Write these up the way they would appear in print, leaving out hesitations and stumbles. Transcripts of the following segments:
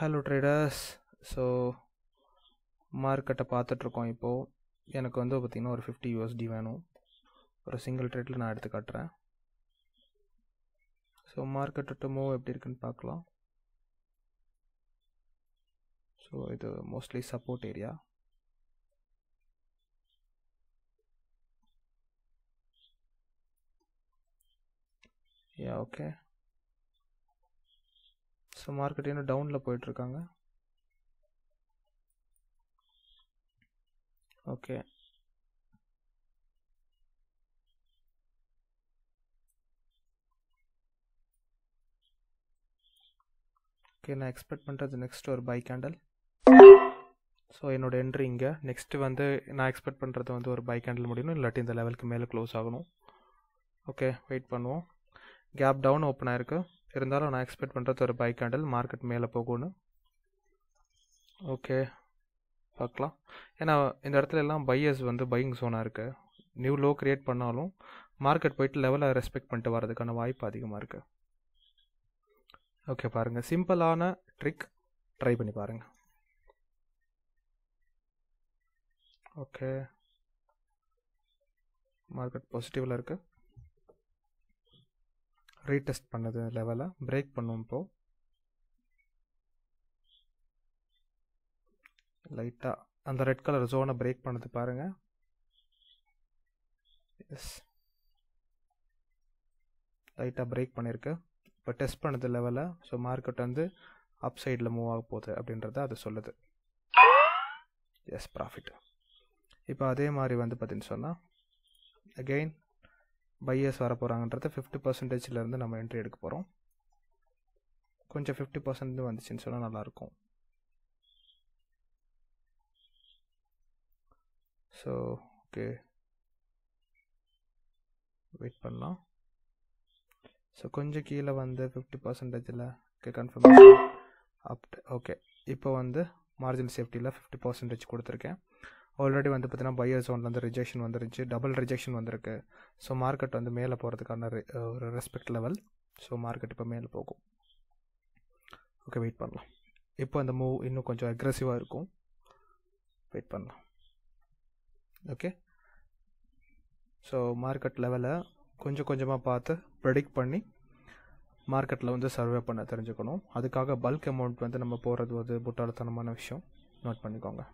Hello traders. So மார்க்கெட்டை பார்த்துட்ருக்கோம். இப்போது எனக்கு வந்து பார்த்திங்கன்னா ஒரு $50 வேணும். ஒரு சிங்கிள் ட்ரேட்டில் நான் எடுத்து காட்டுறேன். ஸோ மார்க்கெட்டு மூவ் எப்படி இருக்குன்னு பார்க்கலாம். ஸோ இது mostly support area. Okay. So market இன்னும் டவுனில் போயிட்டுருக்காங்க. ஓகே, நான் எக்ஸ்பெக்ட் பண்ணுறது நெக்ஸ்ட் ஒரு பை கேண்டல். ஸோ என்னோடய என்ட்ரி இங்கே. நெக்ஸ்ட்டு வந்து நான் எக்ஸ்பெக்ட் பண்ணுறது வந்து ஒரு பை கேண்டல் முடியணும், இல்லாட்டி இந்த லெவலுக்கு மேலே க்ளோஸ் ஆகணும். ஓகே, வெயிட் பண்ணுவோம். கேப் டவுன் ஓப்பன் ஆயிருக்கு, இருந்தாலும் நான் எக்ஸ்பெக்ட் பண்ணுறது ஒரு பை கேண்டல், மார்க்கெட் மேலே போகணும். ஓகே, பார்க்கலாம். ஏன்னா இந்த இடத்துல எல்லாம் பையர்ஸ் வந்து பையிங் ஜோனாக இருக்குது. நியூ லோ க்ரியேட் பண்ணாலும் மார்க்கெட் போயிட்டு லெவலை ரெஸ்பெக்ட் பண்ணிட்டு வரதுக்கான வாய்ப்பு அதிகமாக இருக்குது. ஓகே, பாருங்கள், சிம்பிளான ட்ரிக் ட்ரை பண்ணி பாருங்கள். ஓகே, மார்க்கெட் பாசிட்டிவில் இருக்குது. ரீடெஸ்ட் பண்ணது லெவலை பிரேக் பண்ணுவோம். இப்போது லைட்டாக அந்த ரெட் கலர் ஜோனை பிரேக் பண்ணது பாருங்கள். எஸ், லைட்டாக பிரேக் பண்ணியிருக்கு. இப்போ டெஸ்ட் பண்ணது லெவலை. ஸோ மார்க்கெட் வந்து அப் சைடில் மூவ் ஆக போகுது அப்படின்றத அது சொல்லுது. Yes, profit. இப்போ அதே மாதிரி வந்து பார்த்தீங்கன்னு சொன்னால் அகெயின் பையர்ஸ் வர போகிறாங்கன்றது 50%லேருந்து நம்ம என்ட்ரி எடுக்க போகிறோம். கொஞ்சம் 50% வந்துச்சுன்னு சொன்னால் நல்லாயிருக்கும். ஸோ ஓகே, வெயிட் பண்ணலாம். ஸோ கொஞ்சம் கீழே வந்து 50%ல் ஓகே கன்ஃபர்மேஷன் அப். ஓகே, இப்போ வந்து மார்ஜின் சேஃப்டியில் 50% கொடுத்துருக்கேன். ஆல்ரெடி வந்து பார்த்தீங்கன்னா பையர் ஜோன்லேருந்து ரிஜெக்ஷன் வந்துருச்சு, டபுள் ரிஜெக்ஷன் வந்திருக்கு. ஸோ மார்க்கெட் வந்து மேலே போகிறதுக்கான ஒரு ரெஸ்பெக்ட் லெவல். ஸோ மார்க்கெட் இப்போ மேலே போகும். ஓகே, வெயிட் பண்ணலாம். இப்போ அந்த மூவ் இன்னும் கொஞ்சம் அக்ரெசிவாக இருக்கும். வெயிட் பண்ணலாம். ஓகே, ஸோ மார்க்கெட் லெவலை கொஞ்சம் கொஞ்சமாக பார்த்து ப்ரெடிக்ட் பண்ணி மார்க்கெட்டில் வந்து சர்வே பண்ண தெரிஞ்சுக்கணும். அதுக்காக பல்க் அமௌண்ட் வந்து நம்ம போகிறது வந்து புட்டாளத்தனமான விஷயம். நோட் பண்ணிக்கோங்க.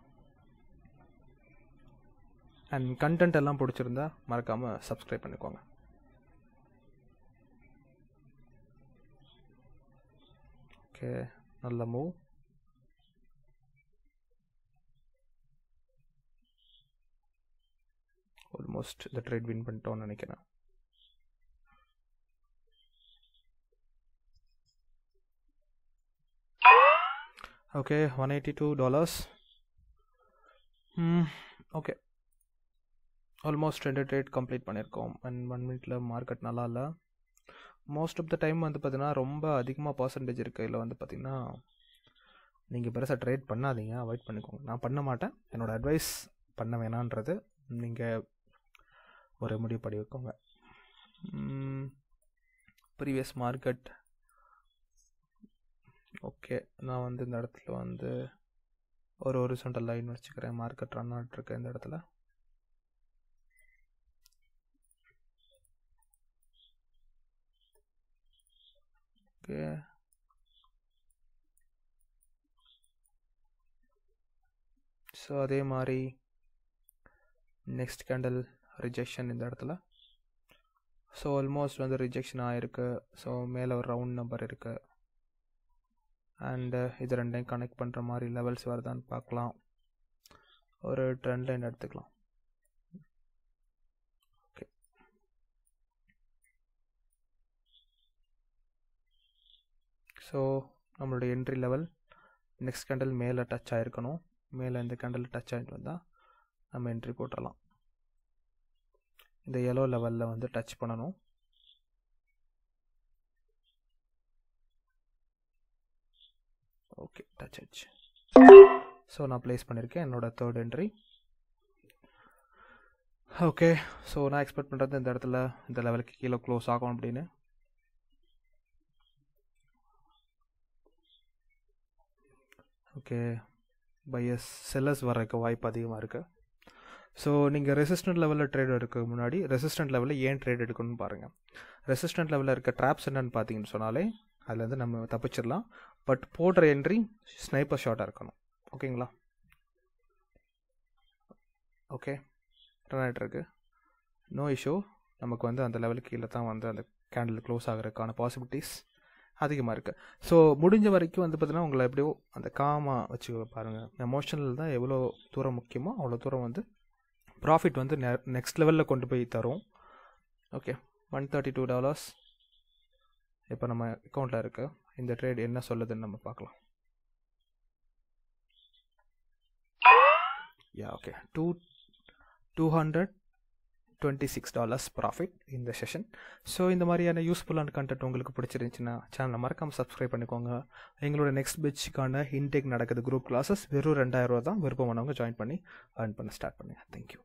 அண்ட் கண்டென்ட் எல்லாம் பிடிச்சிருந்தா மறக்காமல் சப்ஸ்கிரைப் பண்ணிக்கோங்க. ஓகே, நல்ல மூவ். ஆல்மோஸ்ட் இந்த ட்ரேட் வின் பண்ணிட்டோன்னு நினைக்கிறேன். Okay, $182. Okay, almost 2 trade complete பண்ணியிருக்கோம். அண்ட் 1 மினிட்ல மார்க்கெட் நல்லா இல்லை. மோஸ்ட் ஆஃப் த டைம் வந்து பார்த்தீங்கன்னா ரொம்ப அதிகமாக பர்சன்டேஜ் இருக்குது. இதில் வந்து பார்த்திங்கன்னா நீங்கள் பெருசாக ட்ரேட் பண்ணாதீங்க, அவாய்ட் பண்ணிக்கோங்க. நான் பண்ண மாட்டேன். என்னோடய அட்வைஸ் பண்ண வேணான்றது நீங்கள் ஒரு முடிவு பண்ணி வைக்கோங்க. ப்ரீவியஸ் மார்க்கெட் ஓகே, நான் வந்து இந்த இடத்துல வந்து ஒரு ஹாரிசான்டல் லைன் வச்சுக்கிறேன். மார்க்கெட் ரன் ஆகிட்ருக்கு இந்த இடத்துல. ஓகே, ஸோ அதே மாதிரி நெக்ஸ்ட் கேண்டல் ரிஜெக்ஷன் இந்த இடத்துல. ஸோ ஆல்மோஸ்ட் வந்து ரிஜெக்ஷன் ஆகிருக்கு. ஸோ மேலே ஒரு ரவுண்ட் நம்பர் இருக்குது. அண்டு இது ரெண்டையும் கனெக்ட் பண்ணுற மாதிரி லெவல்ஸ் வருதான்னு பார்க்கலாம். ஒரு ட்ரெண்ட் லைன் எடுத்துக்கலாம். ஓகே, ஸோ நம்மளுடைய என்ட்ரி லெவல் நெக்ஸ்ட் கேண்டல் மேலே டச் ஆகிருக்கணும். மேலே இந்த கேண்டல் டச் ஆகிட்டு வந்தால் நம்ம என்ட்ரி போட்டுடலாம். இந்த எல்லோ லெவலில் வந்து டச் பண்ணணும். ஓகே, டச் ஆச்சு. ஸோ நான் ப்ளேஸ் பண்ணியிருக்கேன் என்னோடய தேர்ட் என்ட்ரி. ஓகே, ஸோ நான் எக்ஸ்பெக்ட் பண்ணுறது இந்த இடத்துல இந்த லெவலுக்கு கீழே க்ளோஸ் ஆகும் அப்படின்னு. ஓகே பையர்ஸ் செல்லர்ஸ் வர்றதுக்கு வாய்ப்பு அதிகமாக இருக்குது. ஸோ நீங்கள் ரெசிஸ்டன்ட் லெவலில் ட்ரேட் எடுக்க முன்னாடி ரெசிஸ்டன்ட் லெவலில் ஏன் ட்ரேட் எடுக்கணும்னு பாருங்கள். ரெசிஸ்டன்ட் லெவலில் இருக்க ட்ராப்ஸ் என்னன்னு பார்த்தீங்கன்னு சொன்னாலே அதுலேருந்து நம்ம தப்பிச்சிடலாம். பட் போடுற என்ட்ரி ஸ்னைப்பர் ஷாட்டாக இருக்கணும். ஓகேங்களா? ஓகே, ரன் ஆகிட்டு இருக்கு, நோ இஷ்யூ. நமக்கு வந்து அந்த லெவலுக்கு கீழே தான் வந்து அந்த கேண்டில் க்ளோஸ் ஆகிறதுக்கான பாசிபிலிட்டிஸ் அதிகமாக இருக்குது. ஸோ முடிஞ்ச வரைக்கும் வந்து பார்த்தீங்கன்னா உங்களை எப்படியோ அந்த காமாக வச்சு பாருங்கள். எமோஷனல் தான் எவ்வளோ தூரம் முக்கியமோ அவ்வளோ தூரம் வந்து ப்ராஃபிட் வந்து நெக்ஸ்ட் லெவலில் கொண்டு போய் தரும். ஓகே, $132 இப்போ நம்ம அக்கௌண்ட்டில் இருக்கு. இந்த ட்ரேட் என்ன சொல்லுதுன்னு நம்ம பார்க்கலாம். ஓகே, $226 ப்ராஃபிட் இந்த செஷன். ஸோ இந்த மாதிரியான யூஸ்ஃபுல்லான கண்டென்ட் உங்களுக்கு பிடிச்சிருந்துச்சுன்னா சேனலை மறக்காமல் சப்ஸ்கிரைப் பண்ணிக்கோங்க. எங்களோட நெக்ஸ்ட் பேட்சுக்கான இன்டேக் நடக்குது. குரூப் கிளாஸஸ் வெறும் $2000 தான். விருப்பமானவங்க ஜாயின் பண்ணி ஏர்ன் பண்ண ஸ்டார்ட் பண்ணுங்கள். தேங்க்யூ.